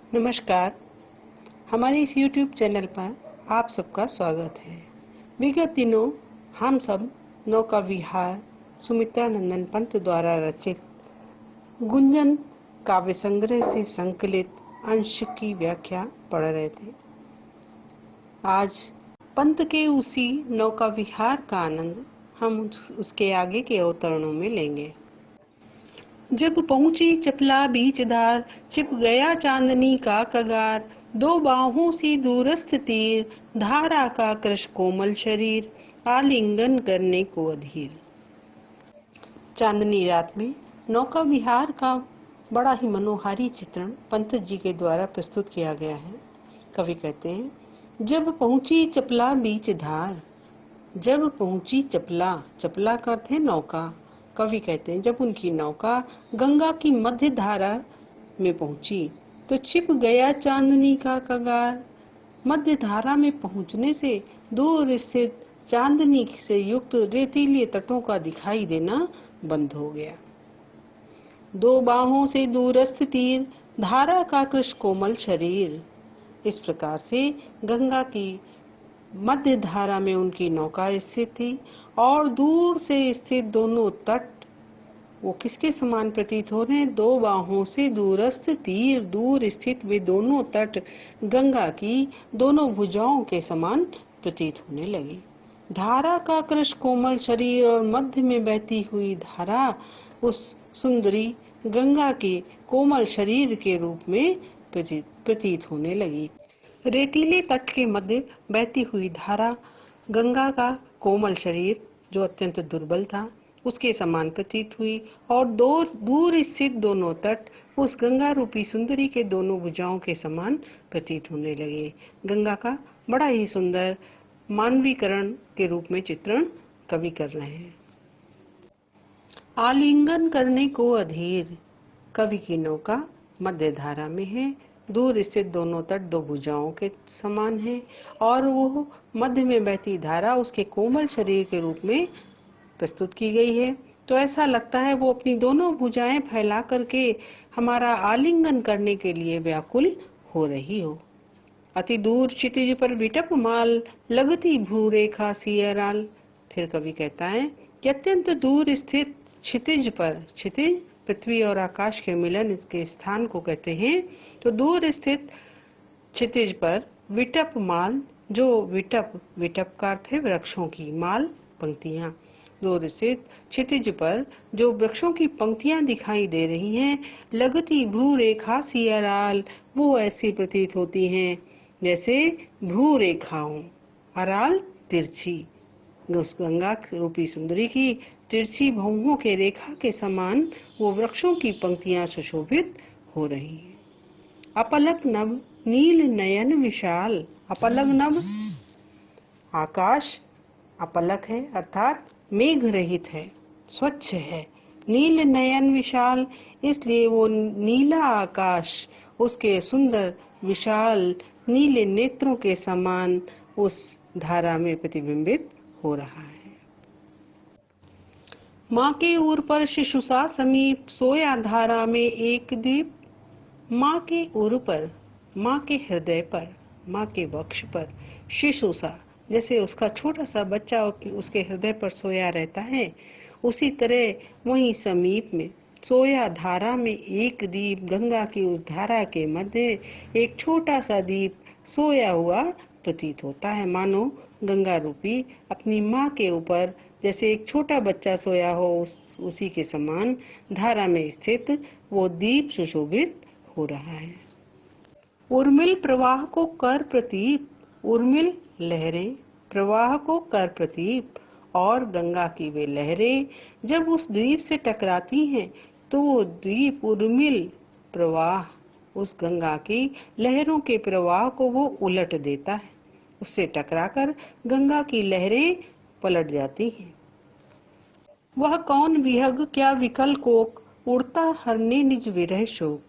नमस्कार। हमारे इस YouTube चैनल पर आप सबका स्वागत है। विगत दिनों हम सब नौका विहार सुमित्रा नंदन पंत द्वारा रचित गुंजन काव्य संग्रह से संकलित अंश की व्याख्या पढ़ रहे थे। आज पंत के उसी नौका विहार का आनंद हम उसके आगे के अवतरणों में लेंगे। जब पहुंची चपला बीच धार, छिप गया चांदनी का कगार, दो बाहों से दूरस्थ तीर, धारा का कृश कोमल शरीर, आलिंगन करने को अधीर। चांदनी रात में नौका विहार का बड़ा ही मनोहारी चित्रण पंत जी के द्वारा प्रस्तुत किया गया है। कवि कहते हैं, जब पहुंची चपला बीच धार। जब पहुंची चपला, चपला का अर्थ है नौका। कवि कहते हैं, जब उनकी नौका गंगा की मध्य धारा में पहुंची तो छिप गया चांदनी का कगार। मध्य धारा में पहुंचने से दूर स्थित चांदनी से युक्त रेतीले तटों का दिखाई देना बंद हो गया। दो बाहों से दूरस्थ तीर, धारा का कृश कोमल शरीर। इस प्रकार से गंगा की मध्य धारा में उनकी नौका स्थित थी और दूर से स्थित दोनों तट वो किसके समान प्रतीत हो रहे हैं? दो बाहों से दूरस्थ तीर, दूर स्थित वे दोनों तट गंगा की दोनों भुजाओं के समान प्रतीत होने लगे। धारा का कृश कोमल शरीर और मध्य में बहती हुई धारा उस सुंदरी गंगा के कोमल शरीर के रूप में प्रतीत होने लगी। रेतीले तट के मध्य बहती हुई धारा गंगा का कोमल शरीर जो अत्यंत दुर्बल था उसके समान प्रतीत हुई और दूर स्थित दोनों तट उस गंगा रूपी सुंदरी के दोनों भुजाओं के समान प्रतीत होने लगे। गंगा का बड़ा ही सुंदर मानवीकरण के रूप में चित्रण कवि कर रहे हैं। आलिंगन करने को अधीर। कवि की नौका मध्य धारा में है, दूर स्थित दोनों तट दो भुजाओं के समान है और वो मध्य में बहती धारा उसके कोमल शरीर के रूप में प्रस्तुत की गई है। तो ऐसा लगता है वो अपनी दोनों भुजाएं फैला करके हमारा आलिंगन करने के लिए व्याकुल हो रही हो। अति दूर क्षितिज पर विटप माल, लगती भ्रू रेखा सी अराल। फिर कवि कहता है कि अत्यंत दूर स्थित क्षितिज पर, क्षितिज पृथ्वी और आकाश के मिलन के स्थान को कहते हैं, तो दूर स्थित क्षितिज पर विटप माल, जो विटप का अर्थ है वृक्षों की, माल पंक्तियां, दूर स्थित क्षितिज पर जो वृक्षों की पंक्तियां दिखाई दे रही हैं, लगती भ्रू रेखा सी अराल, वो ऐसी प्रतीत होती हैं जैसे भ्रू रेखाओं, अराल तिरछी, उस गंगा रूपी सुंदरी की तिरछी भौहों के रेखा के समान वो वृक्षों की पंक्तियां सुशोभित हो रही हैं। अपलक नभ नील नयन विशाल। अपलक नभ आकाश अपलक है अर्थात मेघ रहित है, स्वच्छ है। नील नयन विशाल, इसलिए वो नीला आकाश उसके सुंदर विशाल नीले नेत्रों के समान उस धारा में प्रतिबिंबित हो रहा है। माँ के उर पर शिशु सा समीप, सोया धारा में एक द्वीप। माँ के उर पर, माँ के हृदय पर, माँ के वक्ष पर, शिशु सा जैसे उसका छोटा सा बच्चा उसके हृदय पर सोया रहता है, उसी तरह वहीं समीप में सोया धारा में एक द्वीप, गंगा की उस धारा के मध्य एक छोटा सा द्वीप सोया हुआ प्रतीत होता है। मानो गंगा रूपी अपनी माँ के ऊपर जैसे एक छोटा बच्चा सोया हो, उसी के समान धारा में स्थित वो द्वीप सुशोभित हो रहा है। उर्मिल प्रवाह को कर प्रतीप। उर्मिल लहरें प्रवाह को कर प्रतीप, और गंगा की वे लहरें जब उस द्वीप से टकराती हैं तो वो द्वीप उर्मिल प्रवाह उस गंगा की लहरों के प्रवाह को वो उलट देता है, उससे टकराकर गंगा की लहरें पलट जाती हैं। वह कौन विहग क्या विकल कोक, उड़ता हरने निज विरह शोक।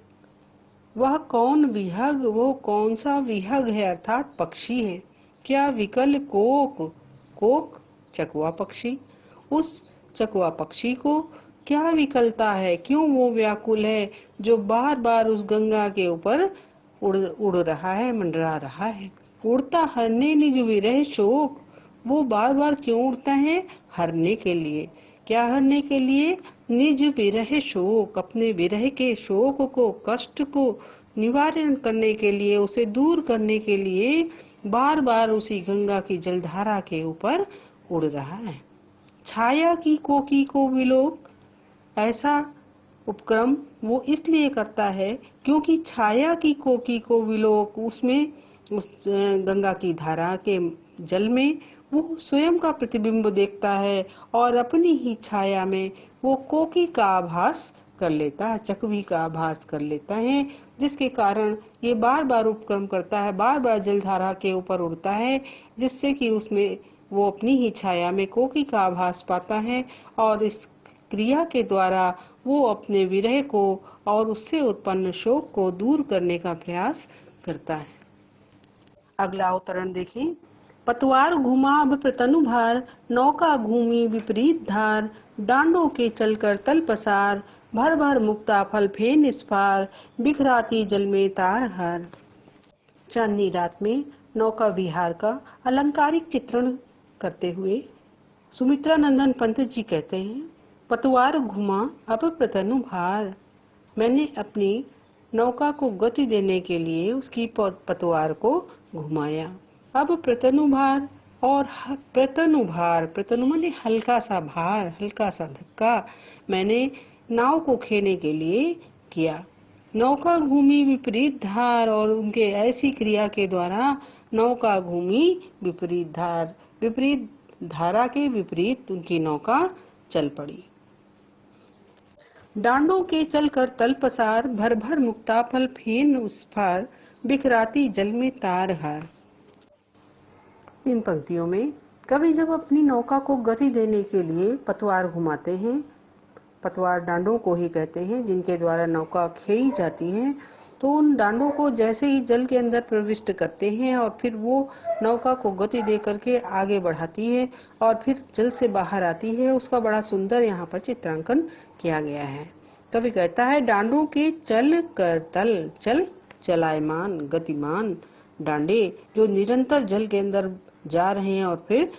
वह कौन विहग, वो कौन सा विहग है अर्थात पक्षी है। क्या विकल कोक, कोक चकवा पक्षी, उस चकवा पक्षी को क्या विकलता है, क्यों वो व्याकुल है जो बार बार उस गंगा के ऊपर उड़ रहा है, मंडरा रहा है। उड़ता हरने निज विरह शोक, वो बार बार क्यों उड़ता है? हरने के लिए। क्या हरने के लिए? निज विरह शोक, अपने विरह के शोक को, कष्ट को निवारण करने के लिए, उसे दूर करने के लिए बार बार उसी गंगा की जलधारा के ऊपर उड़ रहा है। छाया की कोकी को विलोक, ऐसा उपक्रम वो इसलिए करता है क्योंकि छाया की कोकी को विलोक, उसमें उस गंगा की धारा के जल में वो स्वयं का प्रतिबिंब देखता है और अपनी ही छाया में वो कोकी का आभास कर लेता है, चकवी का आभास कर लेता है, जिसके कारण ये बार बार उपक्रम करता है, बार बार जलधारा के ऊपर उड़ता है, जिससे कि उसमें वो अपनी ही छाया में कोकी का आभास पाता है और इस क्रिया के द्वारा वो अपने विरह को और उससे उत्पन्न शोक को दूर करने का प्रयास करता है। अगला अवतरण देखें। पतवार घुमा अब प्रतनु भार, नौका घूमी विपरीत धार, डांडों के चलकर तल पसार, भर भर मुक्ता फल फेन इस पार, बिखराती जल में तार हार। चांदनी रात में नौका विहार का अलंकारिक चित्रण करते हुए सुमित्रा नंदन पंत जी कहते हैं, पतवार घुमा अब प्रतनु भार, मैंने अपनी नौका को गति देने के लिए उसकी पतवार को घुमाया। अब प्रतनु भार, और प्रतनु भार, प्रतनु माने हल्का सा भार, हल्का सा धक्का मैंने नाव को खेने के लिए किया। नौका घूमी विपरीत धार, और उनके ऐसी क्रिया के द्वारा नौका घूमी विपरीत धार, विपरीत धारा के विपरीत उनकी नौका चल पड़ी। डांडों के चलकर तल पसार, भर भर मुक्ता फल फेन उस पार, बिखराती जल में तार हार। इन पंक्तियों में कवि जब अपनी नौका को गति देने के लिए पतवार घुमाते हैं, पतवार डांडों को ही कहते हैं जिनके द्वारा नौका खेई जाती है, तो उन डांडों को जैसे ही जल के अंदर प्रविष्ट करते हैं और फिर वो नौका को गति दे करके आगे बढ़ाती है और फिर जल से बाहर आती है, उसका बड़ा सुंदर यहाँ पर चित्रांकन किया गया है। कवि कहता है, डांडों के चल कर तल, चल चलायमान गतिमान डांडे जो निरंतर जल के अंदर जा रहे हैं और फिर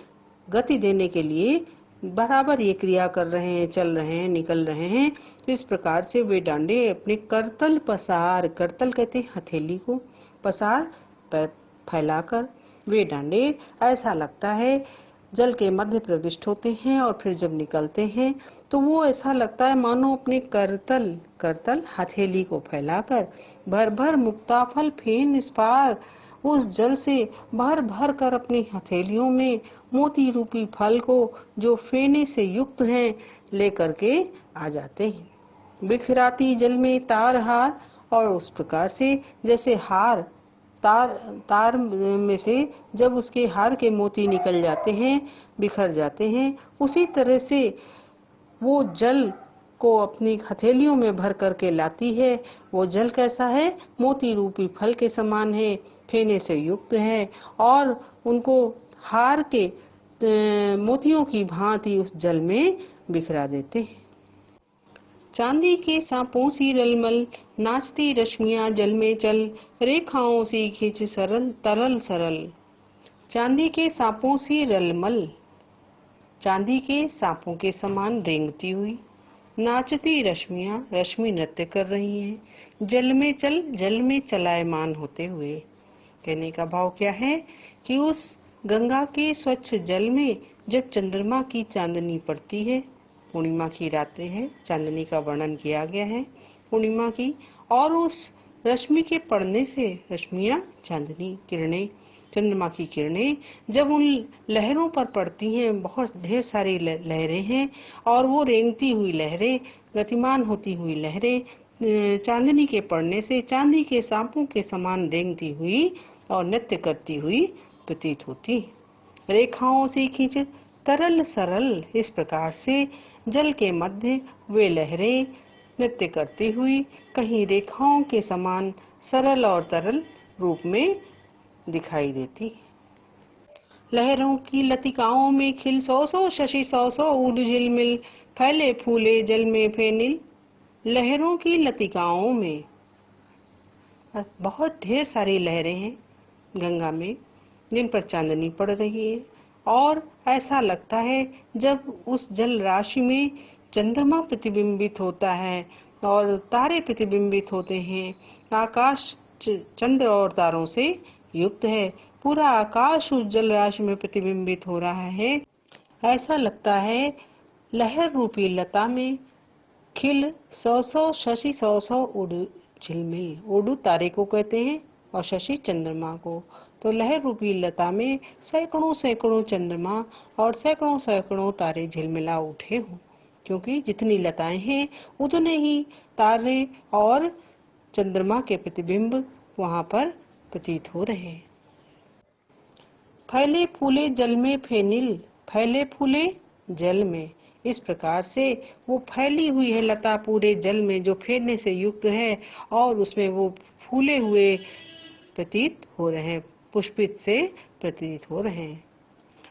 गति देने के लिए बराबर ये क्रिया कर रहे हैं, चल रहे हैं, निकल रहे हैं। तो इस प्रकार से वे डांडे अपने करतल पसार, करतल कहते हैं हथेली को, पसार फैलाकर वे डांडे ऐसा लगता है जल के मध्य प्रविष्ट होते हैं और फिर जब निकलते हैं तो वो ऐसा लगता है मानो अपने करतल हथेली को फैलाकर भर भर मुक्ता फल फेन इस पार, उस जल से भर भर कर अपनी हथेलियों में मोती रूपी फल को जो फेने से युक्त हैं लेकर के आ जाते हैं। बिखराती जल में तार हार, और उस प्रकार से जैसे हार तार में से जब उसके हार के मोती निकल जाते हैं, बिखर जाते हैं, उसी तरह से वो जल को अपनी हथेलियों में भर करके लाती है। वो जल कैसा है? मोती रूपी फल के समान है, फेने से युक्त है और उनको हार के मोतियों की भांति उस जल में बिखरा देते हैं। चांदी के सांपों सी रलमल, नाचती रश्मियां जल में चल, रेखाओं सी खिंच सरल तरल सरल। चांदी के सांपों सी रलमल, चांदी के सांपों के समान रेंगती हुई, नाचती रश्मियां, रश्मि नृत्य कर रही हैं, जल में चल, जल में चलायमान होते हुए। कहने का भाव क्या है कि उस गंगा के स्वच्छ जल में जब चंद्रमा की चांदनी पड़ती है, पूर्णिमा की रात्रि है, चांदनी का वर्णन किया गया है पूर्णिमा की, और उस रश्मि के पड़ने से, रश्मियां चांदनी किरणें, चंद्रमा की किरणें जब उन लहरों पर पड़ती हैं, बहुत ढेर सारी लहरें हैं और वो रेंगती हुई लहरें, गतिमान होती हुई लहरें चांदनी के पड़ने से चांदी के सांपों के समान रेंगती हुई और नृत्य करती हुई प्रतीत होती। रेखाओं से खींच तरल सरल, इस प्रकार से जल के मध्य वे लहरें नृत्य करती हुई कहीं रेखाओं के समान सरल और तरल रूप में दिखाई देती। लहरों की लतिकाओं में खिल सौ सौ शशि सौ सौ उड़ झिलमिल, फैले फूले जल में फेनिल। लहरों की लतिकाओं में, बहुत ढेर सारी लहरें हैं गंगा में जिन पर चांदनी पड़ रही है, और ऐसा लगता है जब उस जल राशि में चंद्रमा प्रतिबिंबित होता है और तारे प्रतिबिंबित होते हैं। आकाश चंद्र और तारों से युक्त है। पूरा आकाश उस जल राशि में प्रतिबिंबित हो रहा है। ऐसा लगता है लहर रूपी लता में खिल सौ सौ शशि सौ सौ उड़ झिलमिल। उड़ू तारे को कहते हैं और शशि चंद्रमा को। तो लहर रूपी लता में सैकड़ों सैकड़ों चंद्रमा और सैकड़ों सैकड़ों तारे झिलमिला उठे हों, क्योंकि जितनी लताएं हैं उतने ही तारे और चंद्रमा के प्रतिबिंब वहां पर प्रतीत हो रहे हैं। फैले फूले जल में फेनिल, फैले फूले जल में। इस प्रकार से वो फैली हुई है लता पूरे जल में, जो फैलने से युक्त है, और उसमें वो फूले हुए प्रतीत हो रहे हैं, पुष्पित से प्रतीत हो रहे हैं।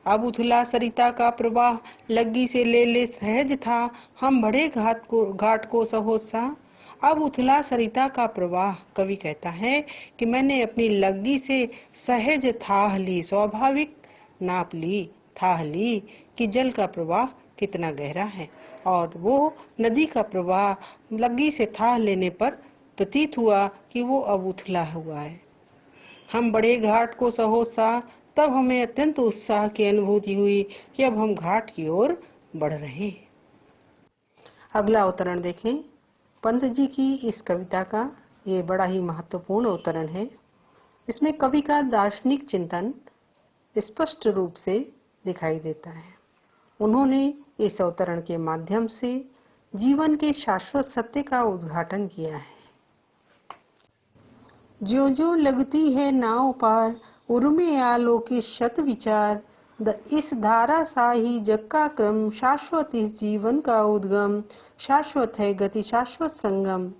अब उथला सरिता का प्रवाह लग्गी से ले ले सहज था, हम बढ़े घाट को सहोत्साह। अब उथला सरिता का प्रवाह, कवि कहता है कि मैंने अपनी लग्गी से सहज थाह ली, स्वाभाविक नाप ली, थाह ली कि जल का प्रवाह कितना गहरा है, और वो नदी का प्रवाह लग्गी से थाह लेने पर प्रतीत हुआ कि वो अब उथला हुआ है। हम बड़े घाट को सहोत्साह, तब हमें अत्यंत उत्साह की अनुभूति हुई कि अब हम घाट की ओर बढ़ रहे हैं। अगला अवतरण देखें पंत जी की इस कविता का। ये बड़ा ही महत्वपूर्ण अवतरण है। इसमें कवि का दार्शनिक चिंतन स्पष्ट रूप से दिखाई देता है। उन्होंने इस अवतरण के माध्यम से जीवन के शाश्वत सत्य का उद्घाटन किया है। जो जो लगती है नाव पार, उर्मे आलोकित शत विचार। इस धारा सा ही जग का क्रम, शाश्वत इस जीवन का उद्गम। शाश्वत है गति शाश्वत संगम,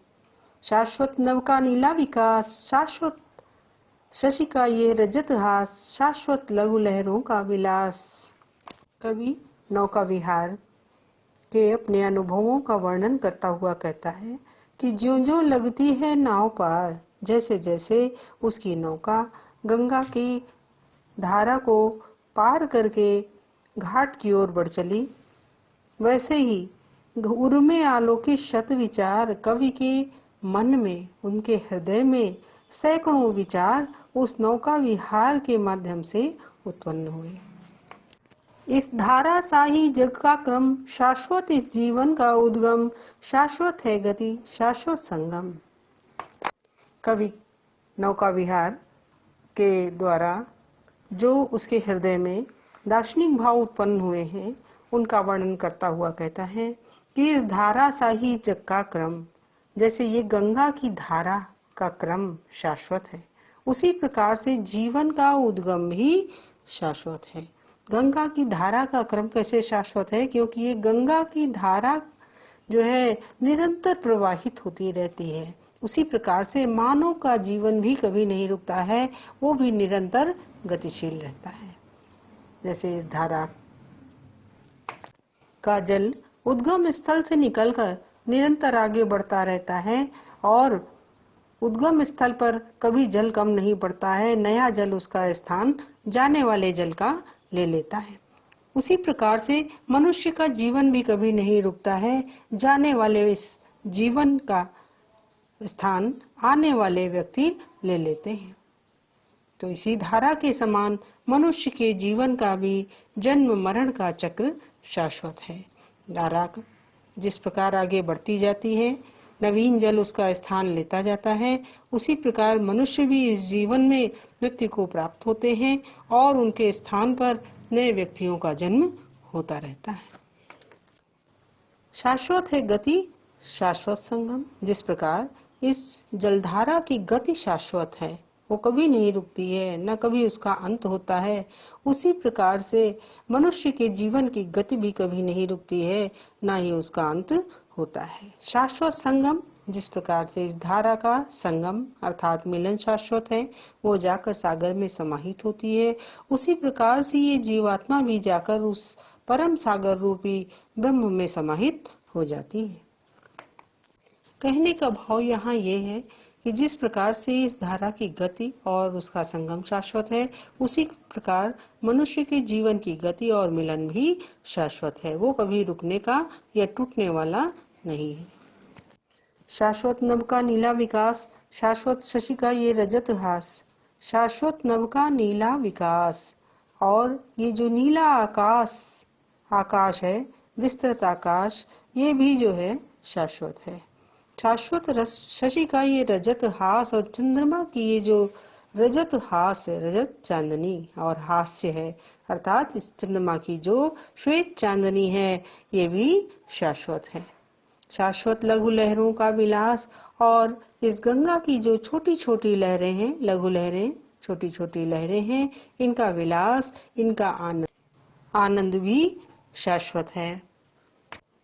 शाश्वत नव का नीला विकास। शाश्वत शशि का ये रजत हास, शाश्वत लघु लहरों का विलास। कवि नौका विहार के अपने अनुभवों का वर्णन करता हुआ कहता है कि ज्यों-ज्यों लगती है नाव पार, जैसे जैसे उसकी नौका गंगा की धारा को पार करके घाट की ओर बढ़ चली, वैसे ही उर्मे आलोकित शत विचार, कवि के मन में, उनके हृदय में सैकड़ों विचार उस नौका विहार के माध्यम से उत्पन्न हुए। इस धारा सा ही जग का क्रम, शाश्वत इस जीवन का उद्गम। शाश्वत है गति शाश्वत संगम। कवि नौका विहार के द्वारा जो उसके हृदय में दार्शनिक भाव उत्पन्न हुए हैं, उनका वर्णन करता हुआ कहता है कि इस धारा सा ही जग का क्रम, जैसे ये गंगा की धारा का क्रम शाश्वत है, उसी प्रकार से जीवन का उद्गम भी शाश्वत है। गंगा की धारा का क्रम कैसे शाश्वत है? क्योंकि ये गंगा की धारा जो है निरंतर प्रवाहित होती रहती है। उसी प्रकार से मानव का जीवन भी कभी नहीं रुकता है, वो भी निरंतर गतिशील रहता है। जैसे इस धारा का जल उद्गम स्थल से निकलकर निरंतर आगे बढ़ता रहता है, और उद्गम स्थल पर कभी जल कम नहीं पड़ता है, नया जल उसका स्थान जाने वाले जल का ले लेता है। उसी प्रकार से मनुष्य का जीवन भी कभी नहीं रुकता है, जाने वाले इस जीवन का स्थान आने वाले व्यक्ति ले लेते हैं। तो इसी धारा के समान मनुष्य के जीवन का भी जन्म मरण का चक्र शाश्वत है। धारा जिस प्रकार आगे बढ़ती जाती है, नवीन जल उसका स्थान लेता जाता है, उसी प्रकार मनुष्य भी इस जीवन में मृत्यु को प्राप्त होते हैं और उनके स्थान पर नए व्यक्तियों का जन्म होता रहता है। शाश्वत है गति शाश्वत संगम। जिस प्रकार इस जलधारा की गति शाश्वत है, वो कभी नहीं रुकती है, न कभी उसका अंत होता है, उसी प्रकार से मनुष्य के जीवन की गति भी कभी नहीं रुकती है, न ही उसका अंत होता है। शाश्वत संगम, जिस प्रकार से इस धारा का संगम अर्थात मिलन शाश्वत है, वो जाकर सागर में समाहित होती है, उसी प्रकार से ये जीवात्मा भी जाकर उस परम सागर रूपी ब्रह्म में समाहित हो जाती है। कहने का भाव यहाँ ये है कि जिस प्रकार से इस धारा की गति और उसका संगम शाश्वत है, उसी प्रकार मनुष्य के जीवन की गति और मिलन भी शाश्वत है। वो कभी रुकने का या टूटने वाला नहीं है। शाश्वत नभ का नीला विकास, शाश्वत शशि का ये रजत हास, शाश्वत नभ का नीला विकास। और ये जो नीला आकाश है, विस्तृत आकाश, ये भी जो है शाश्वत है। शाश्वत शशि का ये रजत हास और चंद्रमा की ये जो रजत हास है, रजत चांदनी और हास्य है, अर्थात इस चंद्रमा की जो श्वेत चांदनी है, ये भी शाश्वत है। शाश्वत लघु लहरों का विलास, और इस गंगा की जो छोटी छोटी लहरें हैं, लघु लहरें, छोटी छोटी लहरें हैं, इनका विलास, इनका आनंद भी शाश्वत है।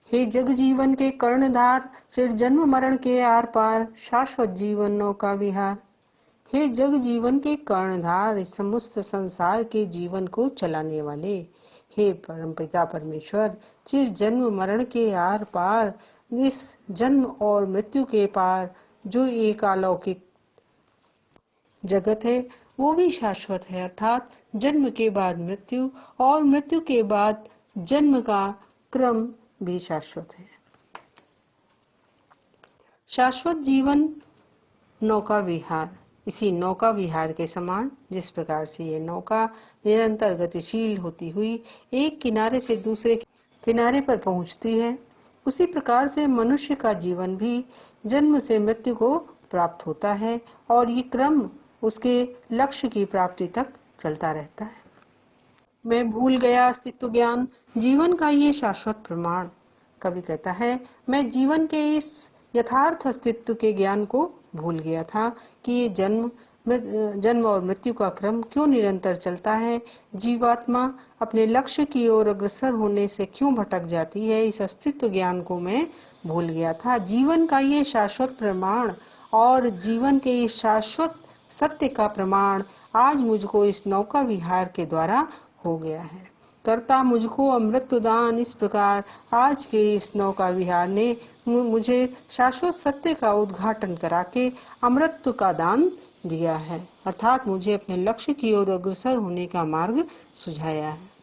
हे जग जीवन के कर्णधार, सिर जन्म मरण के आर पार, शाश्वत जीवन नौका विहार। हे जग जीवन के कर्णधार, इस समस्त संसार के जीवन को चलाने वाले, हे परमपिता परमेश्वर, चिर जन्म मरण के आर पार, इस जन्म और मृत्यु के पार जो एक अलौकिक जगत है, वो भी शाश्वत है, अर्थात जन्म के बाद मृत्यु और मृत्यु के बाद जन्म का क्रम भी शाश्वत है। शाश्वत जीवन नौका विहार, इसी नौका विहार के समान जिस प्रकार से ये नौका निरंतर गतिशील होती हुई एक किनारे से दूसरे किनारे पर पहुंचती है, उसी प्रकार से मनुष्य का जीवन भी जन्म से मृत्यु को प्राप्त होता है और ये क्रम उसके लक्ष्य की प्राप्ति तक चलता रहता है। मैं भूल गया अस्तित्व ज्ञान, जीवन का ये शाश्वत प्रमाण। कवि कहता है, मैं जीवन के इस यथार्थ अस्तित्व के ज्ञान को भूल गया था कि ये जन्म और मृत्यु का क्रम क्यों निरंतर चलता है, जीवात्मा अपने लक्ष्य की ओर अग्रसर होने से क्यों भटक जाती है, इस अस्तित्व ज्ञान को मैं भूल गया था। जीवन का ये शाश्वत प्रमाण और जीवन के इस शाश्वत सत्य का प्रमाण आज मुझको इस नौका विहार के द्वारा हो गया है। करता मुझको अमृत दान, इस प्रकार आज के इस नौका विहार ने मुझे शाश्वत सत्य का उद्घाटन करा के अमृत का दान दिया है, अर्थात मुझे अपने लक्ष्य की ओर अग्रसर होने का मार्ग सुझाया है।